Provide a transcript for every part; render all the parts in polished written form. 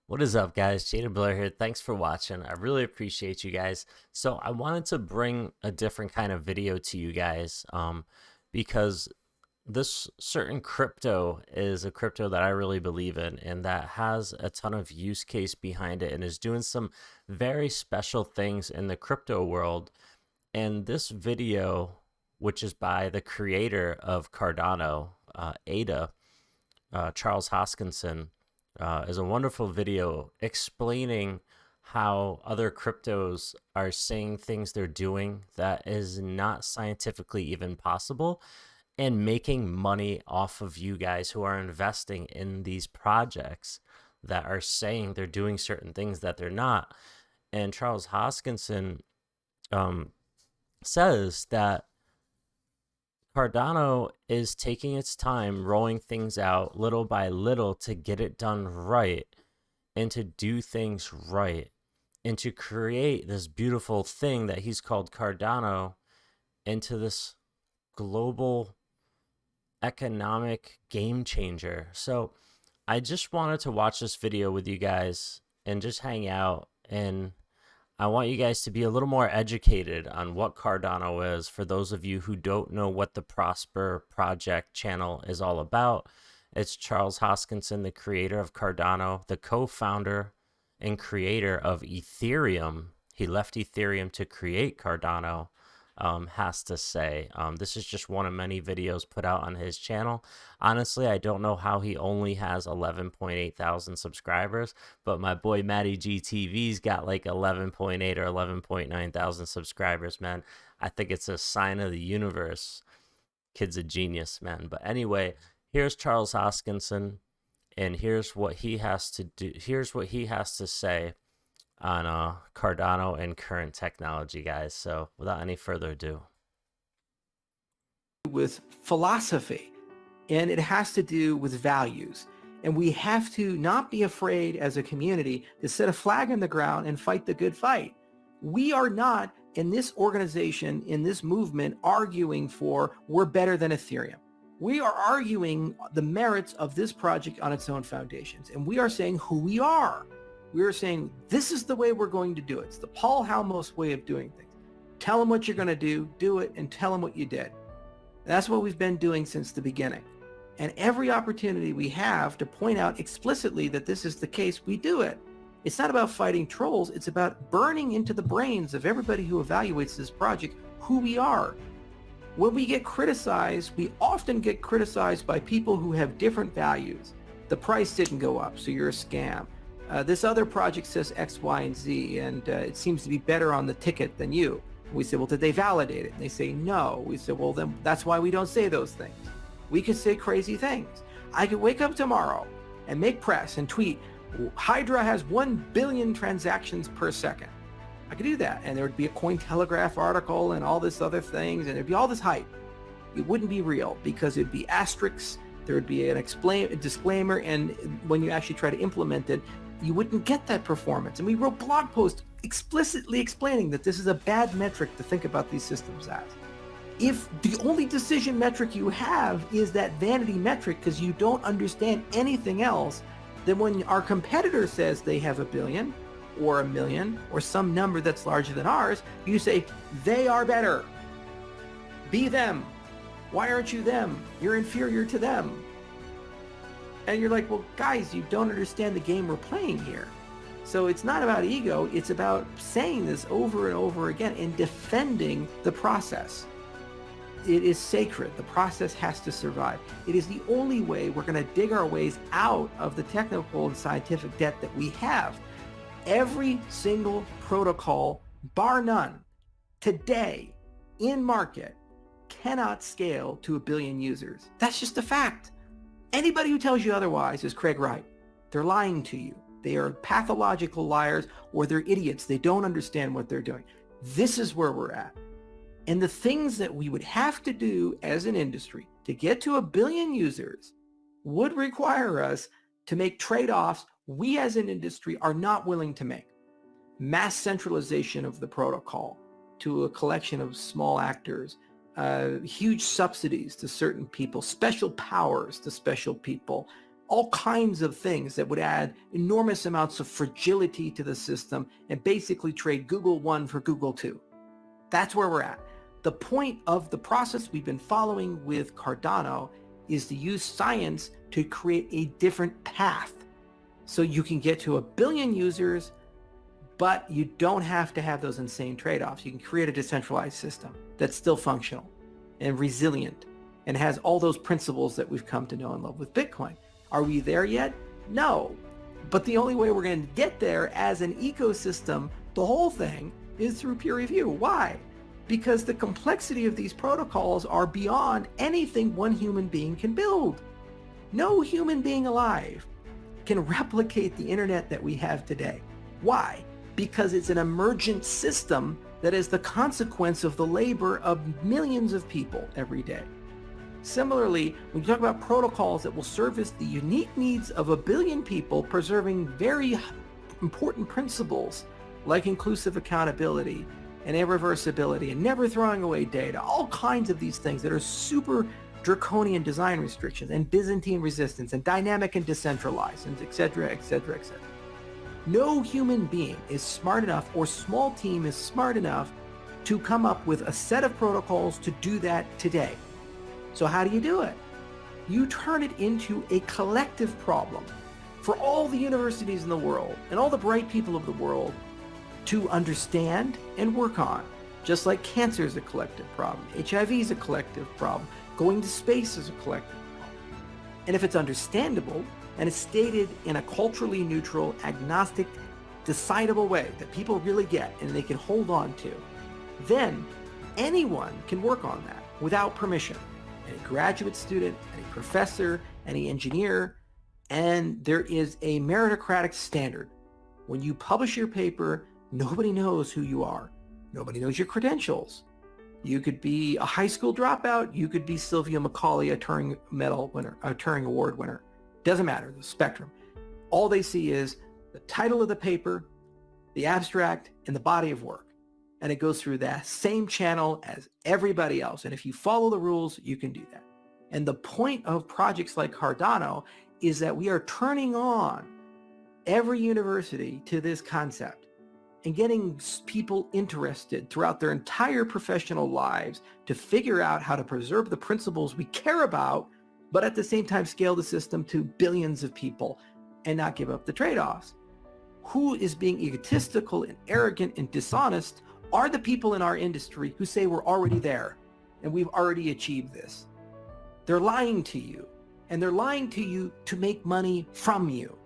What is up, guys? Jaden Blair here. Thanks for watching. I really appreciate you guys. So I wanted to bring a different kind of video to you guys because this certain crypto is a crypto that I really believe in and that has a ton of use case behind it and is doing some very special things in the crypto world. And this video, which is by the creator of Cardano, ADA, Charles Hoskinson, is a wonderful video explaining how other cryptos are saying things they're doing that is not scientifically even possible and making money off of you guys who are investing in these projects that are saying they're doing certain things that they're not. And Charles Hoskinson um, says that Cardano is taking its time rolling things out little by little to get it done right and to do things right and to create this beautiful thing that he's called Cardano into this global economic game changer. So I just wanted to watch this video with you guys and just hang out, and I want you guys to be a little more educated on what Cardano is for those of you who don't know what the Prosper Project channel is all about. It's Charles Hoskinson, the creator of Cardano, the co-founder and creator of Ethereum. He left Ethereum to create Cardano. Has to say, this is just one of many videos put out on his channel. Honestly, I don't know how he only has 11.8 thousand subscribers, but my boy Matty GTV's got like 11.8 or 11.9 thousand subscribers, man. I think it's a sign of the universe. Kid's a genius, man. But anyway, here's Charles Hoskinson, and here's what he has to do. Here's what he has to say on Cardano and current technology, guys. So without any further ado. With philosophy, and it has to do with values. And we have to not be afraid as a community to set a flag in the ground and fight the good fight. We are not in this organization, in this movement, arguing for we're better than Ethereum. We are arguing the merits of this project on its own foundations. And we are saying who we are. We are saying this is the way we're going to do it. It's the Paul Halmos way of doing things. Tell them what you're going to do it, and tell them what you did. That's what we've been doing since the beginning. And every opportunity we have to point out explicitly that this is the case, we do it. It's not about fighting trolls. It's about burning into the brains of everybody who evaluates this project who we are. When we get criticized, we often get criticized by people who have different values. The price didn't go up, so you're a scam. This other project says X, Y, and Z, and it seems to be better on the ticket than you. We say, well, did they validate it? And they say, no. We say, well, then that's why we don't say those things. We could say crazy things. I could wake up tomorrow and make press and tweet, Hydra has 1 billion transactions per second. I could do that. And there would be a Cointelegraph article and all this other things, and there'd be all this hype. It wouldn't be real because it'd be asterisks. There would be a disclaimer, and when you actually try to implement it, you wouldn't get that performance. And we wrote blog posts explicitly explaining that this is a bad metric to think about these systems as. If the only decision metric you have is that vanity metric because you don't understand anything else, then when our competitor says they have 1 billion or 1 million or some number that's larger than ours, you say, they are better. Be them. Why aren't you them? You're inferior to them. And you're like, well, guys, you don't understand the game we're playing here. So it's not about ego. It's about saying this over and over again and defending the process. It is sacred. The process has to survive. It is the only way we're going to dig our ways out of the technical and scientific debt that we have. Every single protocol, bar none, today in market cannot scale to 1 billion users. That's just a fact. Anybody who tells you otherwise is Craig Wright. They're lying to you. They are pathological liars, or they're idiots. They don't understand what they're doing. This is where we're at. And the things that we would have to do as an industry to get to 1 billion users would require us to make trade-offs we as an industry are not willing to make. Mass centralization of the protocol to a collection of small actors, huge subsidies to certain people, special powers to special people, all kinds of things that would add enormous amounts of fragility to the system and basically trade Google 1 for Google 2. That's where we're at. The point of the process we've been following with Cardano is to use science to create a different path. So you can get to 1 billion users, but you don't have to have those insane trade-offs. You can create a decentralized system that's still functional and resilient and has all those principles that we've come to know and love with Bitcoin. Are we there yet? No. But the only way we're going to get there as an ecosystem, the whole thing, is through peer review. Why? Because the complexity of these protocols are beyond anything one human being can build. No human being alive can replicate the internet that we have today. Why? Because it's an emergent system that is the consequence of the labor of millions of people every day. Similarly, when you talk about protocols that will service the unique needs of 1 billion people, preserving very important principles like inclusive accountability and irreversibility and never throwing away data, all kinds of these things that are super draconian design restrictions and Byzantine resistance and dynamic and decentralized and et cetera, et cetera, et cetera. No human being is smart enough or small team is smart enough to come up with a set of protocols to do that today. So how do you do it? You turn it into a collective problem for all the universities in the world and all the bright people of the world to understand and work on. Just like cancer is a collective problem, HIV is a collective problem, going to space is a collective problem. And if it's understandable and it's stated in a culturally neutral, agnostic, decidable way that people really get and they can hold on to, then anyone can work on that without permission. Any graduate student, any professor, any engineer, and there is a meritocratic standard. When you publish your paper, nobody knows who you are. Nobody knows your credentials. You could be a high school dropout. You could be Sylvia Macaulay, a Turing Medal winner, a Turing Award winner. Doesn't matter, the spectrum. All they see is the title of the paper, the abstract, and the body of work. And it goes through that same channel as everybody else. And if you follow the rules, you can do that. And the point of projects like Cardano is that we are turning on every university to this concept and getting people interested throughout their entire professional lives to figure out how to preserve the principles we care about, but at the same time scale the system to billions of people and not give up the trade-offs. Who is being egotistical and arrogant and dishonest are the people in our industry who say we're already there and we've already achieved this. They're lying to you, and they're lying to you to make money from you.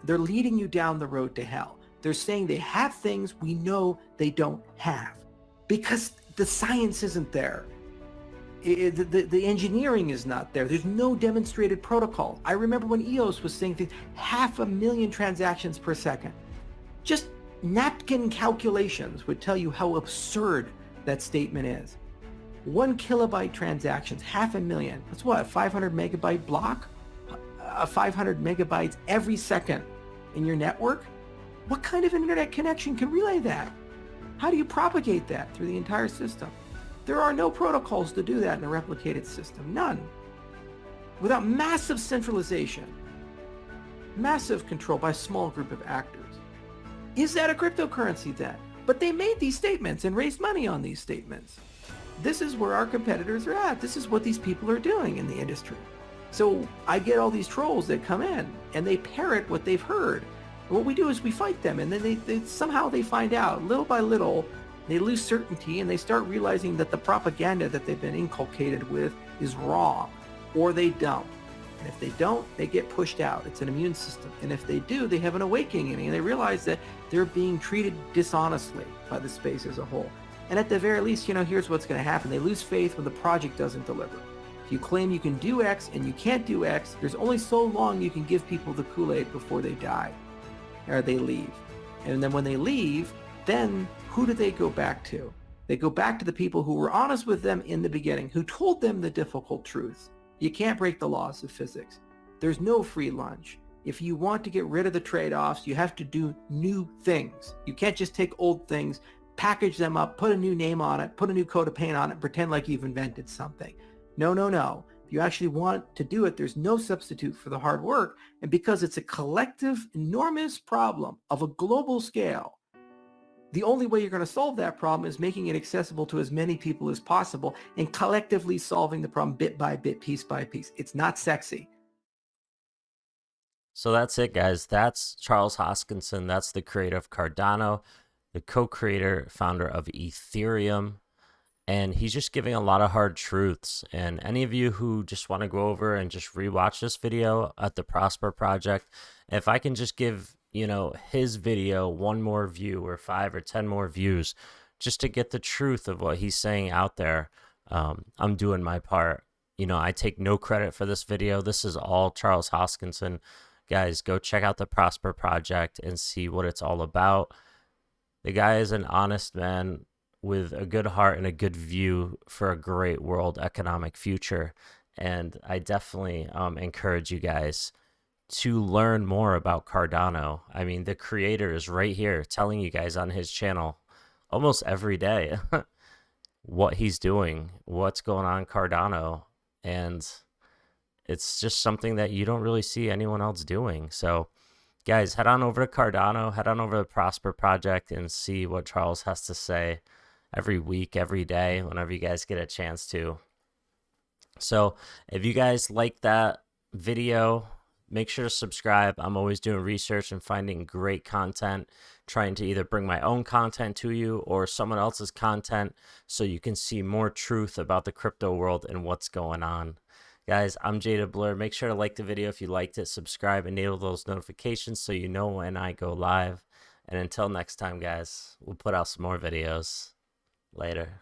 They're leading you down the road to hell. They're saying they have things we know they don't have because the science isn't there. The engineering is not there. There's no demonstrated protocol. I remember when EOS was saying things, 500,000 transactions per second. Just napkin calculations would tell you how absurd that statement is. 1 kilobyte transactions, 500,000. That's what, a 500 megabyte block? 500 megabytes every second in your network? What kind of internet connection can relay that? How do you propagate that through the entire system? There are no protocols to do that in a replicated system, none. Without massive centralization, massive control by a small group of actors. Is that a cryptocurrency then? But they made these statements and raised money on these statements. This is where our competitors are at. This is what these people are doing in the industry. So I get all these trolls that come in and they parrot what they've heard. And what we do is we fight them, and then they somehow they find out little by little, they lose certainty and they start realizing that the propaganda that they've been inculcated with is wrong, or they don't. And if they don't, they get pushed out. It's an immune system. And if they do, they have an awakening and they realize that they're being treated dishonestly by the space as a whole. And at the very least, here's what's going to happen. They lose faith when the project doesn't deliver. If you claim you can do X and you can't do X, there's only so long you can give people the Kool-Aid before they die or they leave. And then when they leave, then who do they go back to? They go back to the people who were honest with them in the beginning, who told them the difficult truths. You can't break the laws of physics. There's no free lunch. If you want to get rid of the trade-offs, you have to do new things. You can't just take old things, package them up, put a new name on it, put a new coat of paint on it, pretend like you've invented something. No. you actually want to do it, there's no substitute for the hard work. And because it's a collective, enormous problem of a global scale, the only way you're going to solve that problem is making it accessible to as many people as possible and collectively solving the problem bit by bit, piece by piece. It's not sexy. So that's it, guys. That's Charles Hoskinson. That's the creator of Cardano, the co-creator, founder of Ethereum. And he's just giving a lot of hard truths. And any of you who just want to go over and just rewatch this video at the Prosper Project, if I can just give, his video one more view or 5 or 10 more views just to get the truth of what he's saying out there, I'm doing my part. I take no credit for this video. This is all Charles Hoskinson. Guys, go check out the Prosper Project and see what it's all about. The guy is an honest man with a good heart and a good view for a great world economic future. And I definitely encourage you guys to learn more about Cardano. I mean, the creator is right here telling you guys on his channel almost every day what he's doing, what's going on in Cardano. And it's just something that you don't really see anyone else doing. So guys, head on over to Cardano, head on over to the Prosper Project and see what Charles has to say every week, every day, whenever you guys get a chance to. So if you guys like that video, make sure to subscribe. I'm always doing research and finding great content, trying to either bring my own content to you or someone else's content so you can see more truth about the crypto world and what's going on. Guys, I'm Jada Blur. Make sure to like the video if you liked it, subscribe, enable those notifications so you know when I go live. And until next time, guys, we'll put out some more videos. Later.